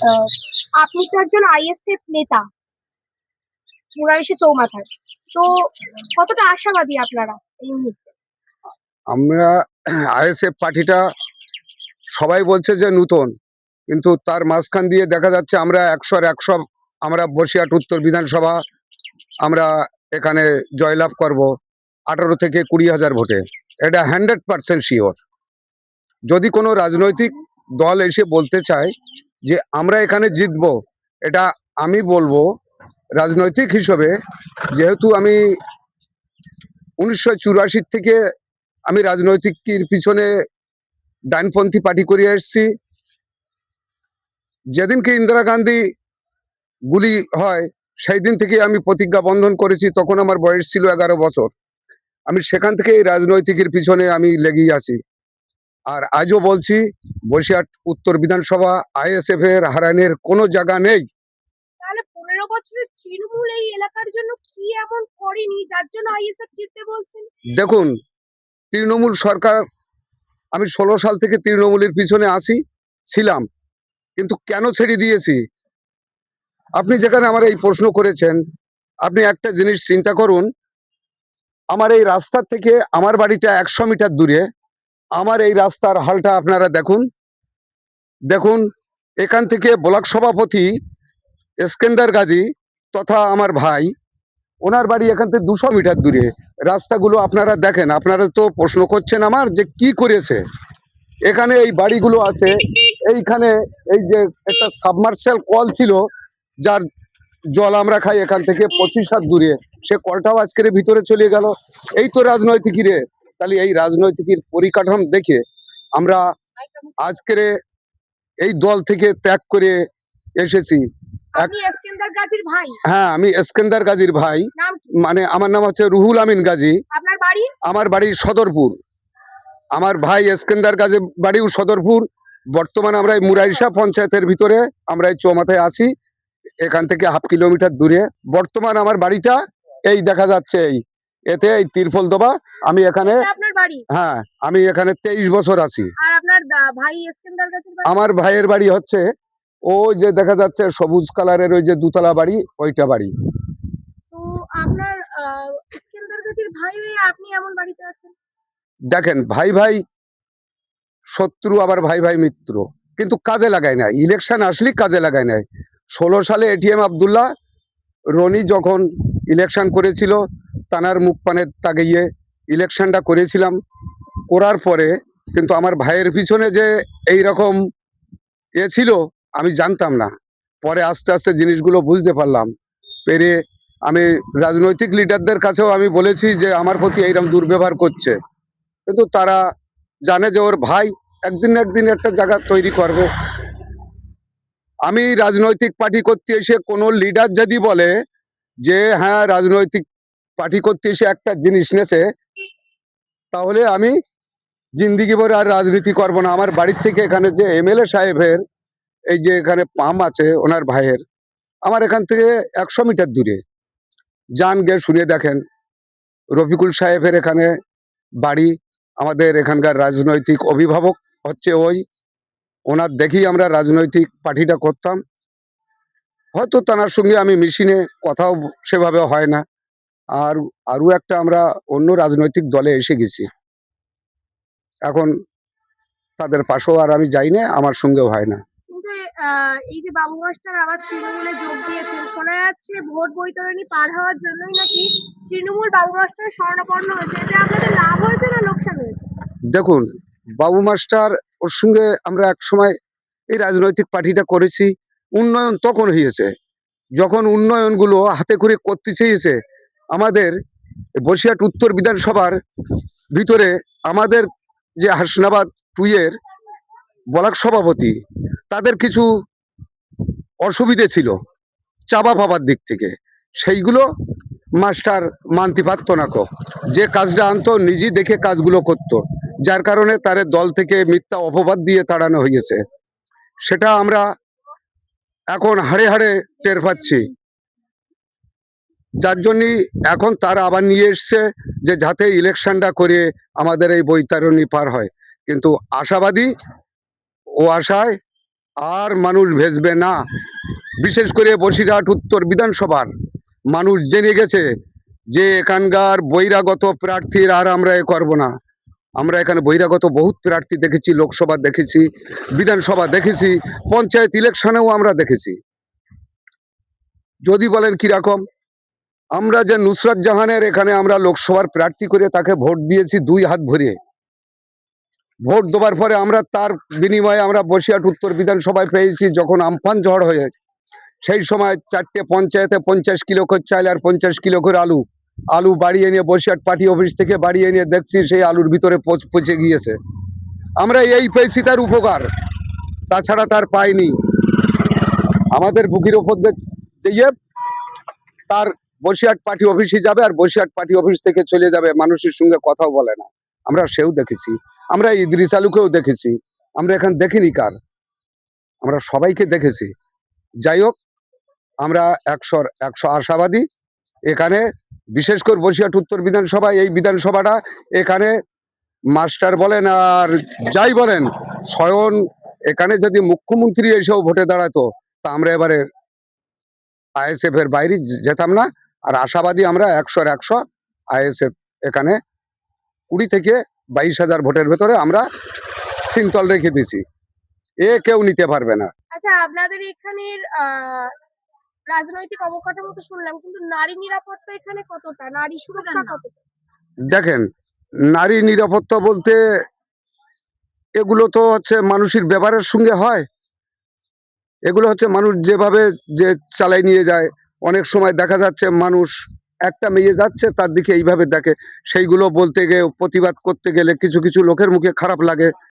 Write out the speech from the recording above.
আহ, আপনি তো একজন আইএসএফ নেতা মুরারিশে চৌমাথার। তো কতটা আশাবাদী আপনারা এই মুহূর্তে? আমরা আইএসএফ পার্টিটা সবাই বলছে যে নূতন, কিন্তু তার মাঝখান দিয়ে দেখা যাচ্ছে আমরা 100-100 আমরা বসিরহাট উত্তর বিধানসভা আমরা এখানে জয়লাভ করব 18 থেকে 20 হাজার ভোটে। এটা 100% শিওর। যদি কোনো রাজনৈতিক দল এসে বলতে চায় যে আমরা এখানে জিতবো, এটা আমি বলবো রাজনৈতিক হিসেবে, যেহেতু আমি 1984 থেকে আমি রাজনৈতিকের পিছনে ডানপন্থী পার্টি করে এসেছি। যেদিনকে ইন্দিরা গান্ধী গুলি হয় সেই দিন থেকে আমি প্রতিজ্ঞা বন্ধন করেছি, তখন আমার বয়স ছিল 11 বছর। আমি সেখান থেকে এই রাজনৈতিকের পিছনে আমি লেগেই আছি। আর আজও বলছি, বসিরহাট উত্তর বিধানসভা আইএসএফ এর হারানোর কোনো জায়গা নেই। তাহলে 15 বছরের তৃণমূল এই এলাকার জন্য কি এমন করেনি যার জন্য আইএসএফ জিততে বলছেন? দেখুন, তৃণমূল সরকার, আমি 16 সাল থেকে তৃণমূলের পিছনে ছিলাম, কিন্তু কেন ছেড়ে দিয়েছি? আপনি যেখানে আমার এই প্রশ্ন করেছেন, আপনি একটা জিনিস চিন্তা করুন। আমার এই রাস্তা থেকে আমার বাড়িটা 100 মিটার দূরে। আমার এই রাস্তার হালটা আপনারা দেখুন। দেখুন, এখান থেকে ব্লক সভাপতি এসকেন্দার গাজী তথা আমার ভাই, ওনার বাড়ি এখান থেকে 200 মিটার দূরে। রাস্তাগুলো আপনারা দেখেন। আপনারা তো প্রশ্ন করছেন আমার যে কি করেছে। এখানে এই বাড়িগুলো আছে, এইখানে এই যে একটা সাবমার্সেল কল ছিল, যার জল আমরা খাই এখান থেকে 25 হাত দূরে, সে কলটাও আজকের ভিতরে চলে গেল। এই তো রাজনৈতিকের। তাহলে এই রাজনৈতিকের পরিকাঠামো দেখে আমরা আজকের এই দল থেকে ত্যাগ করে এসেছি। আপনি এসকেন্দার গাজীর ভাই? হ্যাঁ, আমি এসকেন্দার গাজীর ভাই। নাম কি? মানে আমার নাম হচ্ছে রুহুল আমিন গাজী। আপনার বাড়ি? আমার বাড়ি সদরপুর। আমার ভাই এসকেন্দার গাজী বাড়িও সদরপুর। বর্তমানে আমরা এই মুরাইশা পঞ্চায়েতের ভিতরে আমরা এই চৌমাথায় আছি, এখান থেকে 1/2 কিলোমিটার দূরে। বর্তমান আমার বাড়িটা এই দেখা যাচ্ছে, এতে এই তিরপল দেওয়া। আমি এখানে, এটা আপনার বাড়ি? হ্যাঁ, আমি এখানে 23 বছর আছি। আর আপনার ভাই এসকেন্দার গাজীর বাড়ি? আমার ভাইয়ের বাড়ি হচ্ছে ওই যে দেখা যাচ্ছে সবুজ কালারের ওই যে দুতলা বাড়ি, ওইটা বাড়ি। তো আপনার এসকেন্দার গাজীর ভাই হয়ে আপনি এমন বাড়িতে আছেন? দেখেন, ভাই ভাই শত্রু, আবার ভাই ভাই মিত্র, কিন্তু কাজে লাগায় না। ইলেকশন আসলেই কাজে লাগায় না। 16 সালে এটিএম আবদুল্লাহ রনি যখন ইলেকশন করেছিল, তানার মুখ পানে তাগিয়ে ইলেকশনটা করেছিলাম। করার পরে কিন্তু আমার ভাইয়ের পিছনে যে এই রকম ছিল আমি জানতাম না। পরে আস্তে আস্তে জিনিসগুলো বুঝতে পারলাম। পেরে আমি রাজনৈতিক লিডারদের কাছেও আমি বলেছি যে আমার প্রতি এইরকম দুর্ব্যবহার করছে, কিন্তু তারা জানে যে ওর ভাই একদিন না একদিন একটা জায়গা তৈরি করবে। আমি রাজনৈতিক পার্টি করতে এসে কোনো লিডার যদি বলে যে হ্যাঁ রাজনৈতিক পার্টি করতে এসে একটা জিনিস নেছে, তাহলে আমি জিন্দিগি ভরে আর রাজনীতি করব না। আমার বাড়ির থেকে এখানে যে এমএলএ সাহেবের এই যে এখানে পাম্প আছে ওনার ভাইয়ের, আমার এখান থেকে 100 মিটার দূরে। যান, গে শুনে দেখেন। রফিকুল সাহেবের এখানে বাড়ি। আমাদের এখানকার রাজনৈতিক অভিভাবক হচ্ছে ওনার দেখেই আমরা রাজনৈতিক পার্টিটা করতাম। হয়তো তার সঙ্গে আমি মিশিনে কথাও সেভাবে হয় না। আর আরও একটা আমরা অন্য রাজনৈতিক দলে এসে গেছি, এখন তাদের পাশেও আর আমি যাই না, আমার সঙ্গেও হয় না। কিন্তু এই যে বাবু মাস্টার আবার তৃণমূলে যোগ দিয়েছেন, শোনা যাচ্ছে ভোট বৈতরণী পার হওয়ার জন্যই নাকি তৃণমূল বাবু মাস্টারের শরণাপন্ন হয়েছে। এতে আপনাদের লাভ হয়েছে না লোকসান হয়েছে? দেখুন, বাবু মাস্টার, ওর সঙ্গে আমরা এক সময় এই রাজনৈতিক পার্টিটা করেছি। উন্নয়ন তখন হয়েছে যখন উন্নয়নগুলো হাতে করে করতে চেয়েছে। আমাদের বসিরহাট উত্তর বিধানসভার ভিতরে আমাদের যে হাসনাবাদ 2 এর ব্লক সভাপতি, তাদের কিছু অসুবিধে ছিল চাঁদা পাবার দিক থেকে। সেইগুলো মাস্টার মানতে পারতো না। যে কাজটা আনতো নিজে দেখে কাজগুলো করতো, যার কারণে তার দল থেকে মিথ্যা অপবাদ দিয়ে তাড়ানো হয়েছে। সেটা আমরা এখন হাড়ে হাড়ে টের পাচ্ছি। যার জন্যই এখন তারা আবার নিয়ে এসছে যে যাতে ইলেকশনটা করে আমাদের এই বৈতরণী পার হয়। কিন্তু আশাবাদী, ও আশায় আর মানুষ ভেসবে না। বিশেষ করে বসিরহাট উত্তর বিধানসভার মানুষ জেনে গেছে যে এখানকার বহিরাগত প্রার্থীর আর আমরা এ করব না। আমরা এখানে বহিরাগত বহুত প্রার্থী দেখেছি, লোকসভা দেখেছি, বিধানসভা দেখেছি, পঞ্চায়েত ইলেকশনেও আমরা দেখেছি। যদি বলেন কিরকম, আমরা যে নুসরাত জাহানের এখানে আমরা লোকসভার প্রার্থী করে তাকে ভোট দিয়েছি 2 হাত ভরে। ভোট দেওয়ার পরে আমরা তার বিনিময়ে আমরা বসিরহাট উত্তর বিধানসভায় পেয়েছি যখন আমফান ঝড় হয়ে, সেই সময় 4টে পঞ্চায়েতে 50 কিলো করে চাল আর 50 কিলো করে আলু বাড়িয়ে নিয়ে বসিরহাট পার্টি অফিস থেকে বাড়িয়ে নিয়ে দেখছি সেই আলুর ভিতরে পচে গিয়েছে। আমরা এই পেয়েছি তার উপকার, তাছাড়া তার পাইনি। আমাদের বুকের ওপর দিয়ে তার বসিরহাট পার্টি অফিসে যাবে আর বসিরহাট পার্টি অফিস থেকে চলে যাবে, মানুষের সঙ্গে কথাও বলে না। আমরা সেও দেখেছি, আমরা ইদ্রিস আলুকেও দেখেছি, আমরা এখানে দেখিনি কার, আমরা সবাইকে দেখেছি। যাই হোক, আমরা 100 আশাবাদী এখানে, বিশেষ করে বসিরহাট উত্তর বিধানসভায়। এই বিধানসভাটা এখানে মাস্টার বলেন আর যাই বলেন, স্বয়ং এখানে যদি মুখ্যমন্ত্রী এসেও ভোটে দাঁড়াতো তা আমরা এবারে আইএসএফ এর বাইরে যেতাম না। আর আশাবাদী আমরা 100 আইএসএফ এখানে 20 থেকে 22,000 ভোটের ভেতরে আমরা সিনতল রেখে দিছি, এ কেউ নিতে পারবে না। আচ্ছা, আপনাদের এখানের রাজনৈতিক অবকাঠামো তো শুনলাম, কিন্তু নারী নিরাপত্তা এখানে কতটা, নারী সুরক্ষা কতটা? দেখেন, নারী নিরাপত্তা বলতে এগুলো তো হচ্ছে মানুষের ব্যবহারের সঙ্গে হয়। এগুলো হচ্ছে মানুষ যেভাবে যে চালাই নিয়ে যায়। অনেক সময় দেখা যাচ্ছে মানুষ একটা মেয়ে যাচ্ছে তার দিকে এইভাবে দেখে, সেইগুলো বলতে গিয়ে প্রতিবাদ করতে গেলে কিছু কিছু লোকের মুখে খারাপ লাগে।